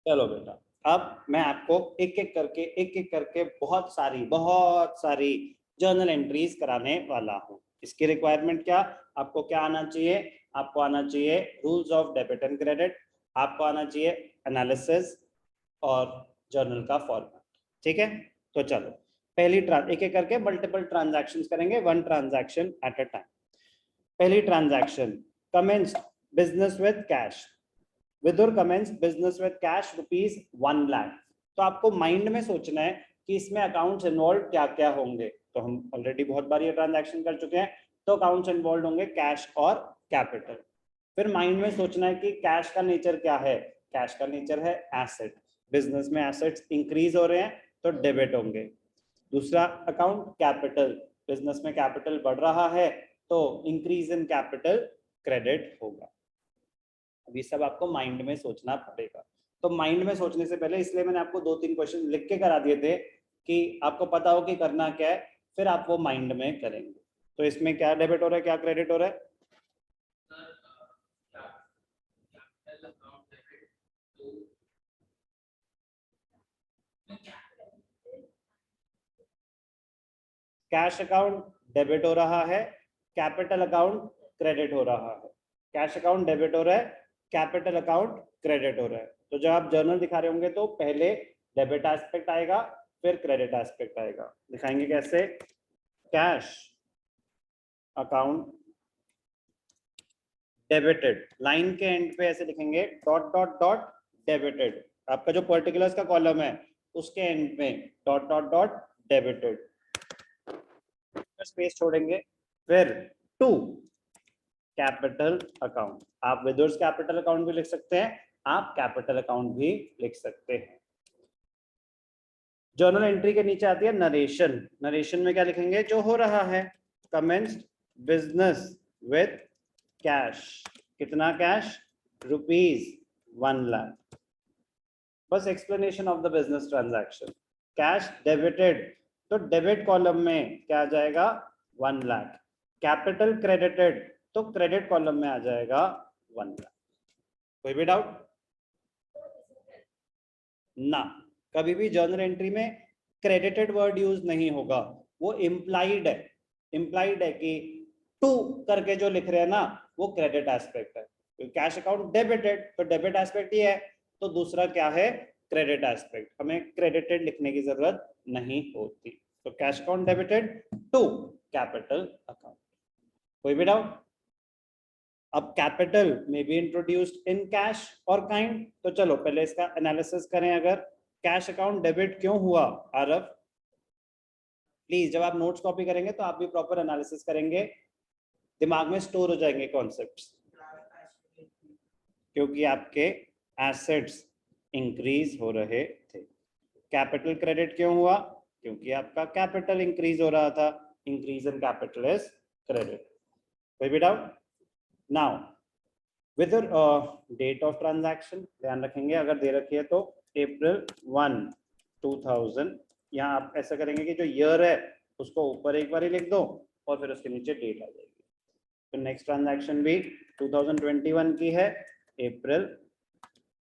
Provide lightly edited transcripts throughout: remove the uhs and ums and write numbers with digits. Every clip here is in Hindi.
चलो बेटा, अब मैं आपको एक एक करके बहुत सारी जर्नल एंट्रीज कराने वाला हूँ। इसकी रिक्वायरमेंट क्या, आपको क्या आना चाहिए, आपको आना चाहिए rules of debit and credit, आपको आना चाहिए एनालिसिस और जर्नल का फॉर्मेट। ठीक है, तो चलो पहली एक एक करके मल्टीपल ट्रांजैक्शंस करेंगे, one transaction at a time. पहली transaction, commence business with cash. Vidur commence business with cash ₹1,00,000। तो आपको माइंड में सोचना है कि इसमें अकाउंट्स इन्वॉल्व क्या क्या होंगे। तो हम ऑलरेडी बहुत बार ये ट्रांजैक्शन कर चुके हैं, तो अकाउंट्स इन्वॉल्व होंगे कैश और कैपिटल। फिर माइंड में सोचना है कि कैश का नेचर क्या है, कैश का नेचर है एसेट, बिजनेस में एसेट्स इंक्रीज हो रहे हैं तो डेबिट होंगे। दूसरा अकाउंट कैपिटल, बिजनेस में कैपिटल बढ़ रहा है तो इंक्रीज इन कैपिटल क्रेडिट होगा। अभी सब आपको माइंड में सोचना पड़ेगा। तो माइंड में सोचने से पहले इसलिए मैंने आपको 2-3 क्वेश्चन लिख के करा दिए थे कि आपको पता हो कि करना क्या है, फिर आप वो माइंड में करेंगे। तो इसमें क्या डेबिट हो रहा है, क्या क्रेडिट हो रहा है? कैश अकाउंट डेबिट हो रहा है, कैपिटल अकाउंट क्रेडिट हो रहा है। कैश अकाउंट डेबिट हो रहा है, कैपिटल अकाउंट क्रेडिट हो रहा है। तो जब आप जर्नल दिखा रहे होंगे तो पहले डेबिट एस्पेक्ट आएगा, फिर क्रेडिट एस्पेक्ट आएगा। दिखाएंगे कैसे, कैश अकाउंट डेबिटेड, लाइन के एंड पे ऐसे लिखेंगे डॉट डॉट डॉट डेबिटेड। आपका जो पर्टिकुलर्स का कॉलम है उसके एंड में dot dot dot debited, space छोड़ेंगे। फिर टू कैपिटल अकाउंट, आप विदर्स कैपिटल अकाउंट भी लिख सकते हैं, आप कैपिटल अकाउंट भी लिख सकते हैं। जर्नल एंट्री के नीचे आती है नरेशन। नरेशन में क्या लिखेंगे, जो हो रहा है, कमेंस्ड बिजनेस विद कैश। कितना कैश, ₹1,00,000। बस explanation of the business transaction. Cash debited, तो डेबिट कॉलम में क्या आ जाएगा, 1,00,000। कैपिटल क्रेडिटेड, तो क्रेडिट कॉलम में आ जाएगा 1,00,000। कोई भी डाउट ना? कभी भी जर्नल एंट्री में क्रेडिटेड वर्ड यूज नहीं होगा, वो इम्प्लाइड है। इम्प्लाइड है कि टू करके जो लिख रहे हैं ना, वो क्रेडिट एस्पेक्ट है। तो कैश अकाउंट डेबिटेड, तो डेबिट एस्पेक्ट ही है, तो दूसरा क्या है, क्रेडिट एस्पेक्ट। हमें क्रेडिटेड लिखने की जरूरत नहीं होती। तो cash account debited to capital account. कोई भी डाउट? अब कैपिटल में बी इंट्रोड्यूस्ड इन कैश और काइंड। तो चलो पहले इसका एनालिसिस करें। अगर कैश अकाउंट डेबिट क्यों हुआ, आरव प्लीज जब आप नोट्स कॉपी करेंगे तो आप भी प्रॉपर एनालिसिस करेंगे, दिमाग में स्टोर हो जाएंगे कॉन्सेप्ट्स। क्योंकि आपके एसेट्स इंक्रीज हो रहे थे। कैपिटल क्रेडिट क्यों हुआ, क्योंकि आपका कैपिटल इंक्रीज हो रहा था। Increase in capital is credit. कोई भी doubt? Now with date of transaction ध्यान रखेंगे, अगर दे रखी है तो April 1, 2000। यहाँ आप ऐसा करेंगे कि जो ईयर है उसको ऊपर एक बार ही लिख दो और फिर उसके नीचे डेट आ जाएगी। तो नेक्स्ट ट्रांजैक्शन भी 2021 की है, April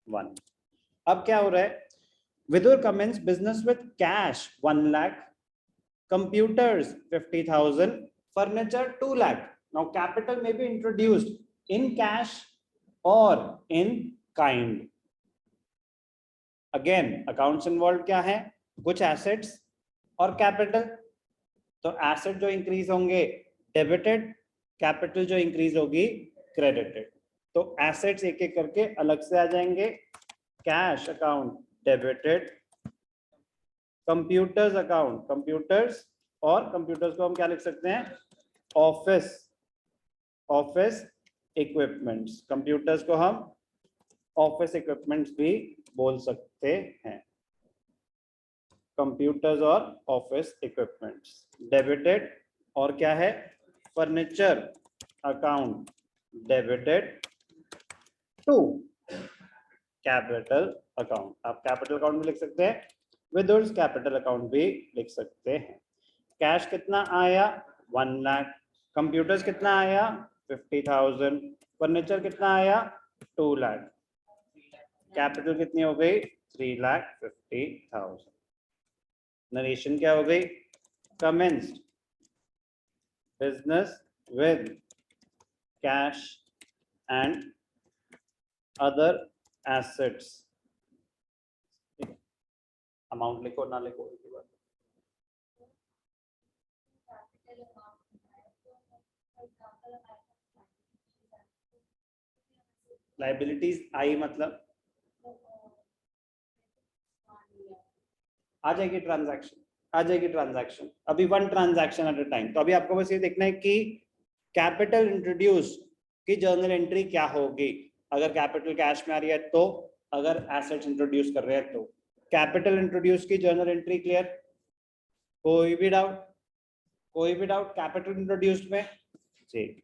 1। अब क्या हो रहा है, Vidur commence business with cash 1,00,000, computers 50,000, furniture 2,00,000. Now capital may be introduced in cash or in kind. Again accounts involved क्या है, कुछ assets और capital। तो asset जो increase होंगे debited, capital जो increase होगी credited। तो assets एक एक करके अलग से आ जाएंगे। cash account debited, computers account, computers, और कंप्यूटर्स को हम क्या लिख सकते हैं, ऑफिस इक्विपमेंट्स। कंप्यूटर्स को हम ऑफिस इक्विपमेंट्स भी बोल सकते हैं। कंप्यूटर्स और ऑफिस इक्विपमेंट्स डेबिटेड। और क्या है, furniture account debited to capital account. आप कैपिटल अकाउंट भी लिख सकते हैं, विदर्स कैपिटल अकाउंट भी लिख सकते हैं। कैश कितना आया, 1,00,000। कंप्यूटर्स कितना आया, 50,000। फर्नीचर कितना आया, 2,00,000। कैपिटल कितनी हो गई 3,50,000। नरेशन क्या हो गई commenced business with cash and other assets। Amount लिखो ना लिखो की बात। लाइबिलिटीज आई मतलब आ जाएगी ट्रांजैक्शन अभी one transaction at a time. तो अभी आपको बस ये देखना है कि कैपिटल इंट्रोड्यूस की जर्नल एंट्री क्या होगी। अगर कैपिटल कैश में आ रही है तो, अगर एसेट्स इंट्रोड्यूस कर रहे हैं तो। कैपिटल इंट्रोड्यूस की जर्नल एंट्री क्लियर? कोई भी डाउट कैपिटल इंट्रोड्यूस्ड में? ठीक।